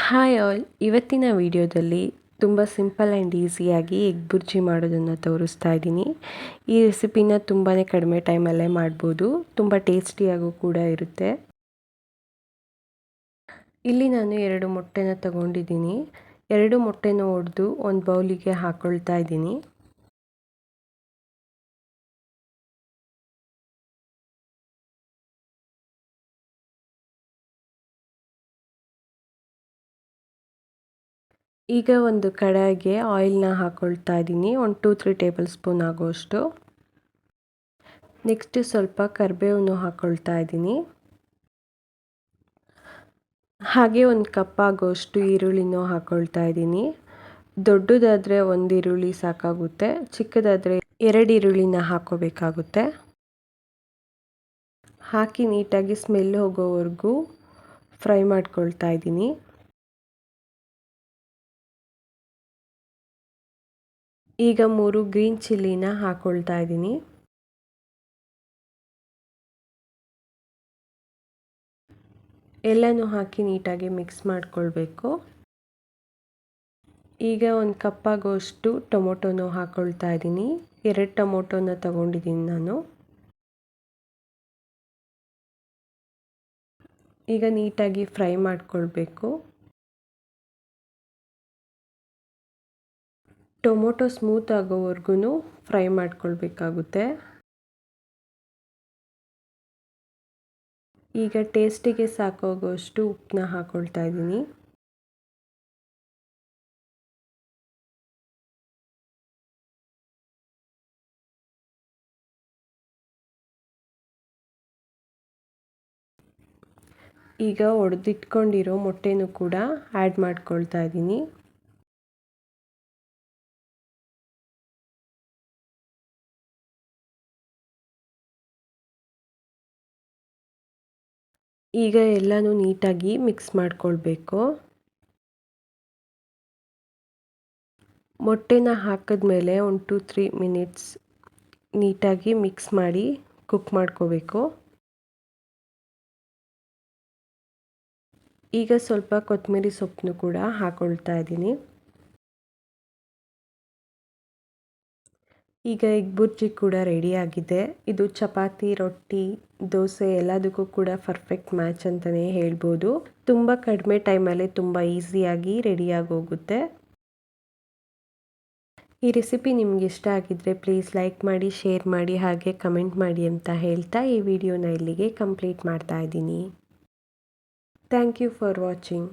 Hi all, ಇವತ್ತಿನ ವಿಡಿಯೋದಲ್ಲಿ ತುಂಬ ಸಿಂಪಲ್ ಆ್ಯಂಡ್ ಈಸಿಯಾಗಿ ಎಗ್ ಬುರ್ಜಿ ಮಾಡೋದನ್ನು ತೋರಿಸ್ತಾ ಇದ್ದೀನಿ. ಈ ರೆಸಿಪಿನ ತುಂಬಾ ಕಡಿಮೆ ಟೈಮಲ್ಲೇ ಮಾಡ್ಬೋದು, ತುಂಬ ಟೇಸ್ಟಿಯಾಗೂ ಕೂಡ ಇರುತ್ತೆ. ಇಲ್ಲಿ ನಾನು 2 ಮೊಟ್ಟೆನ ತಗೊಂಡಿದ್ದೀನಿ. 2 ಮೊಟ್ಟೆನ ಒಡೆದು ಒಂದು ಬೌಲಿಗೆ ಹಾಕ್ಕೊಳ್ತಾ ಇದ್ದೀನಿ. ಈಗ ಒಂದು ಕಡಾಯಿಗೆ ಆಯಿಲ್ನ ಹಾಕ್ಕೊಳ್ತಾ ಇದ್ದೀನಿ, ಒಂದು 2-3 ಟೇಬಲ್ ಸ್ಪೂನ್ ಆಗುವಷ್ಟು. ನೆಕ್ಸ್ಟ್ ಸ್ವಲ್ಪ ಕರಿಬೇವನ್ನು ಹಾಕ್ಕೊಳ್ತಾ ಇದ್ದೀನಿ. ಹಾಗೆ ಒಂದು ಕಪ್ ಆಗೋಷ್ಟು ಈರುಳ್ಳಿನೂ ಹಾಕ್ಕೊಳ್ತಾ ಇದ್ದೀನಿ. ದೊಡ್ಡದಾದರೆ 1 ಈರುಳ್ಳಿ ಸಾಕಾಗುತ್ತೆ, ಚಿಕ್ಕದಾದರೆ 2 ಈರುಳ್ಳಿನ ಹಾಕ್ಕೋಬೇಕಾಗುತ್ತೆ. ಹಾಕಿ ನೀಟಾಗಿ ಸ್ಮೆಲ್ ಹೋಗೋವರೆಗೂ ಫ್ರೈ ಮಾಡ್ಕೊಳ್ತಾ ಇದ್ದೀನಿ. ಈಗ 3 ಗ್ರೀನ್ ಚಿಲ್ಲಿನ ಹಾಕ್ಕೊಳ್ತಾ ಇದ್ದೀನಿ. ಎಲ್ಲನೂ ಹಾಕಿ ನೀಟಾಗಿ ಮಿಕ್ಸ್ ಮಾಡ್ಕೊಳ್ಬೇಕು. ಈಗ ಒಂದು ಕಪ್ ಆಗೋಷ್ಟು ಟೊಮೊಟೊನೂ ಹಾಕ್ಕೊಳ್ತಾ ಇದ್ದೀನಿ. 2 ಟೊಮೊಟೊನ ತಗೊಂಡಿದ್ದೀನಿ ನಾನು. ಈಗ ನೀಟಾಗಿ ಫ್ರೈ ಮಾಡ್ಕೊಳ್ಬೇಕು. ಟೊಮೊಟೊ ಸ್ಮೂತ್ ಆಗೋವರೆಗೂ ಫ್ರೈ ಮಾಡ್ಕೊಳ್ಬೇಕಾಗುತ್ತೆ. ಈಗ ಟೇಸ್ಟಿಗೆ ಸಾಕಾಗೋಷ್ಟು ಉಪ್ಪನ್ನ ಹಾಕ್ಕೊಳ್ತಾ ಇದ್ದೀನಿ. ಈಗ ಒಡೆದಿಟ್ಕೊಂಡಿರೋ ಮೊಟ್ಟೆನೂ ಕೂಡ ಆ್ಯಡ್ ಮಾಡ್ಕೊಳ್ತಾ ಇದ್ದೀನಿ. ಈಗ ಎಲ್ಲನೂ ನೀಟಾಗಿ ಮಿಕ್ಸ್ ಮಾಡ್ಕೊಳ್ಬೇಕು. ಮೊಟ್ಟೆನ ಹಾಕಿದ್ಮೇಲೆ ಒಂದು 2-3 ಮಿನಿಟ್ಸ್ ನೀಟಾಗಿ ಮಿಕ್ಸ್ ಮಾಡಿ ಕುಕ್ ಮಾಡ್ಕೋಬೇಕು. ಈಗ ಸ್ವಲ್ಪ ಕೊತ್ತಂಬರಿ ಸೊಪ್ಪನ್ನು ಕೂಡ ಹಾಕ್ಕೊಳ್ತಾ ಇದ್ದೀನಿ. ಈಗ ಎಗ್ ಬುರ್ಜಿ ಕೂಡ ರೆಡಿಯಾಗಿದೆ. ಇದು ಚಪಾತಿ, ರೊಟ್ಟಿ, ದೋಸೆ ಎಲ್ಲದಕ್ಕೂ ಕೂಡ ಪರ್ಫೆಕ್ಟ್ ಮ್ಯಾಚ್ ಅಂತಲೇ ಹೇಳ್ಬೋದು. ತುಂಬ ಕಡಿಮೆ ಟೈಮಲ್ಲೇ ತುಂಬ ಈಸಿಯಾಗಿ ರೆಡಿಯಾಗಿ ಹೋಗುತ್ತೆ. ಈ ರೆಸಿಪಿ ನಿಮ್ಗೆ ಇಷ್ಟ ಆಗಿದ್ದರೆ ಪ್ಲೀಸ್ ಲೈಕ್ ಮಾಡಿ, ಶೇರ್ ಮಾಡಿ, ಹಾಗೆ ಕಮೆಂಟ್ ಮಾಡಿ ಅಂತ ಹೇಳ್ತಾ ಈ ವಿಡಿಯೋನ ಇಲ್ಲಿಗೆ ಕಂಪ್ಲೀಟ್ ಮಾಡ್ತಾ ಇದ್ದೀನಿ. Thank you for watching.